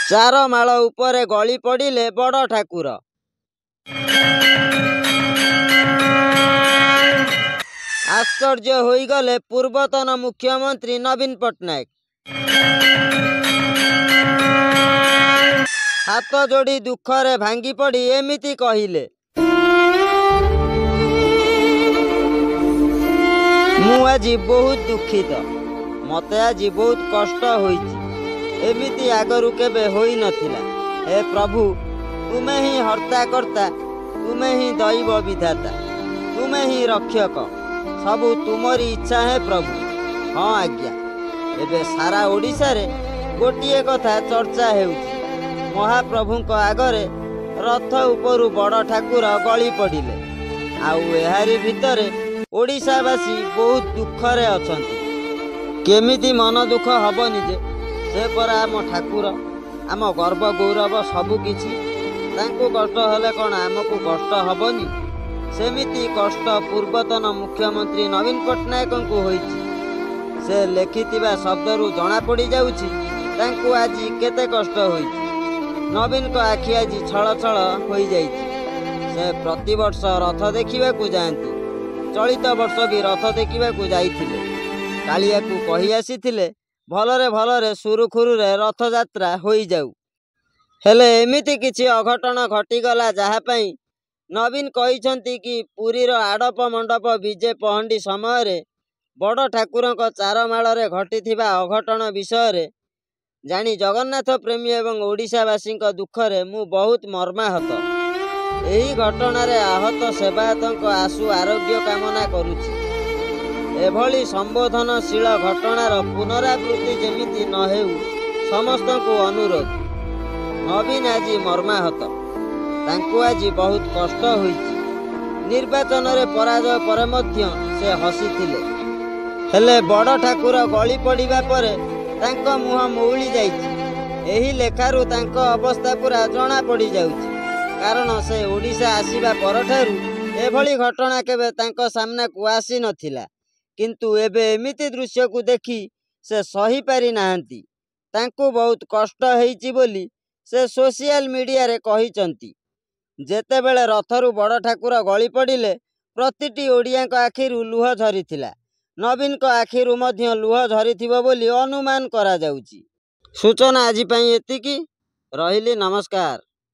ଚାରମାଳ ଉପରେ ଗଳି ପଡ଼ିଲେ ବଡ଼ ଠାକୁର। ଆଶ୍ଚର୍ଯ୍ୟ ହୋଇଗଲେ ପୂର୍ବତନ ମୁଖ୍ୟମନ୍ତ୍ରୀ ନବୀନ ପଟ୍ଟନାୟକ। ହାତ ଯୋଡ଼ି ଦୁଃଖରେ ଭାଙ୍ଗି ପଡ଼ି ଏମିତି କହିଲେ, ମୁଁ ଆଜି ବହୁତ ଦୁଃଖିତ। ମୋତେ ଆଜି ବହୁତ କଷ୍ଟ ହୋଇଛି। ଏମିତି ଆଗରୁ କେବେ ହୋଇନଥିଲା। ହେ ପ୍ରଭୁ, ତୁମେ ହିଁ ହର୍ତ୍ତା କର୍ତ୍ତା, ତୁମେ ହିଁ ଦୈବ ବିଧାତା, ତୁମେ ହିଁ ରକ୍ଷକ। ସବୁ ତୁମରି ଇଚ୍ଛା ହେ ପ୍ରଭୁ। ହଁ ଆଜ୍ଞା, ଏବେ ସାରା ଓଡ଼ିଶାରେ ଗୋଟିଏ କଥା ଚର୍ଚ୍ଚା ହେଉଛି। ମହାପ୍ରଭୁଙ୍କ ଆଗରେ ରଥ ଉପରୁ ବଡ଼ ଠାକୁର ଗଳି ପଡ଼ିଲେ। ଆଉ ଏହାରି ଭିତରେ ଓଡ଼ିଶାବାସୀ ବହୁତ ଦୁଃଖରେ ଅଛନ୍ତି। କେମିତି ମନ ଦୁଃଖ ହବନି ଯେ? ସେ ପରା ଆମ ଠାକୁର, ଆମ ଗର୍ବ ଗୌରବ ସବୁକିଛି। ତାଙ୍କୁ କଷ୍ଟ ହେଲେ କ'ଣ ଆମକୁ କଷ୍ଟ ହବନି? ସେମିତି କଷ୍ଟ ପୂର୍ବତନ ମୁଖ୍ୟମନ୍ତ୍ରୀ ନବୀନ ପଟ୍ଟନାୟକଙ୍କୁ ହୋଇଛି। ସେ ଲେଖିଥିବା ଶବ୍ଦରୁ ଜଣାପଡ଼ିଯାଉଛି ତାଙ୍କୁ ଆଜି କେତେ କଷ୍ଟ ହୋଇଛି। ନବୀନଙ୍କ ଆଖି ଆଜି ଛଳ ଛଳ ହୋଇଯାଇଛି। ସେ ପ୍ରତିବର୍ଷ ରଥ ଦେଖିବାକୁ ଯାଆନ୍ତି। ଚଳିତ ବର୍ଷ ବି ରଥ ଦେଖିବାକୁ ଯାଇଥିଲେ। କାଳିଆକୁ କହି ଆସିଥିଲେ ଭଲରେ ଭଲରେ ସୁରୁଖୁରୁରେ ରଥଯାତ୍ରା ହୋଇଯାଉ। ହେଲେ ଏମିତି କିଛି ଅଘଟଣ ଘଟିଗଲା ଯାହା ପାଇଁ ନବୀନ କହିଛନ୍ତି କି ପୁରୀର ଆଡ଼ପ ମଣ୍ଡପ ବିଜେ ପହଣ୍ଡି ସମୟରେ ବଡ଼ ଠାକୁରଙ୍କ ଚାରମାଳରେ ଘଟିଥିବା ଅଘଟଣ ବିଷୟରେ ଜାଣି ଜଗନ୍ନାଥ ପ୍ରେମୀ ଏବଂ ଓଡ଼ିଶାବାସୀଙ୍କ ଦୁଃଖରେ ମୁଁ ବହୁତ ମର୍ମାହତ। ଏହି ଘଟଣାରେ ଆହତ ସେବାୟତଙ୍କ ଆଶୁ ଆରୋଗ୍ୟ କାମନା କରୁଛି। ଏଭଳି ସମ୍ବୋଧନଶୀଳ ଘଟଣାର ପୁନରାବୃତ୍ତି ଯେମିତି ନ ହେଉ ସମସ୍ତଙ୍କୁ ଅନୁରୋଧ। ନବୀନ ଆଜି ମର୍ମାହତ। ତାଙ୍କୁ ଆଜି ବହୁତ କଷ୍ଟ ହୋଇଛି। ନିର୍ବାଚନରେ ପରାଜୟ ପରେ ମଧ୍ୟ ସେ ହସିଥିଲେ। ହେଲେ ବଡ଼ ଠାକୁର ଗଳି ପଡ଼ିବା ପରେ ତାଙ୍କ ମୁହଁ ମଉଳି ଯାଇଛି। ଏହି ଲେଖାରୁ ତାଙ୍କ ଅବସ୍ଥା ପୁରା ଜଣା ପଡ଼ିଯାଉଛି। କାରଣ ସେ ଓଡ଼ିଶା ଆସିବା ପରଠାରୁ ଏଭଳି ଘଟଣା କେବେ ତାଙ୍କ ସାମ୍ନାକୁ ଆସିନଥିଲା। କିନ୍ତୁ ଏବେ ଏମିତି ଦୃଶ୍ୟକୁ ଦେଖି ସେ ସହିପାରି ନାହାନ୍ତି। ତାଙ୍କୁ ବହୁତ କଷ୍ଟ ହେଇଛି ବୋଲି ସେ ସୋସିଆଲ ମିଡ଼ିଆରେ କହିଛନ୍ତି। ଯେତେବେଳେ ରଥରୁ ବଡ଼ ଠାକୁର ଗଳି ପଡ଼ିଲେ ପ୍ରତିଟି ଓଡ଼ିଆଙ୍କ ଆଖିରୁ ଲୁହ ଝରିଥିଲା। ନବୀନଙ୍କ ଆଖିରୁ ମଧ୍ୟ ଲୁହ ଝରିଥିବ ବୋଲି ଅନୁମାନ କରାଯାଉଛି। ସୂଚନା ଆଜି ପାଇଁ ଏତିକି। ରହିଲି, ନମସ୍କାର।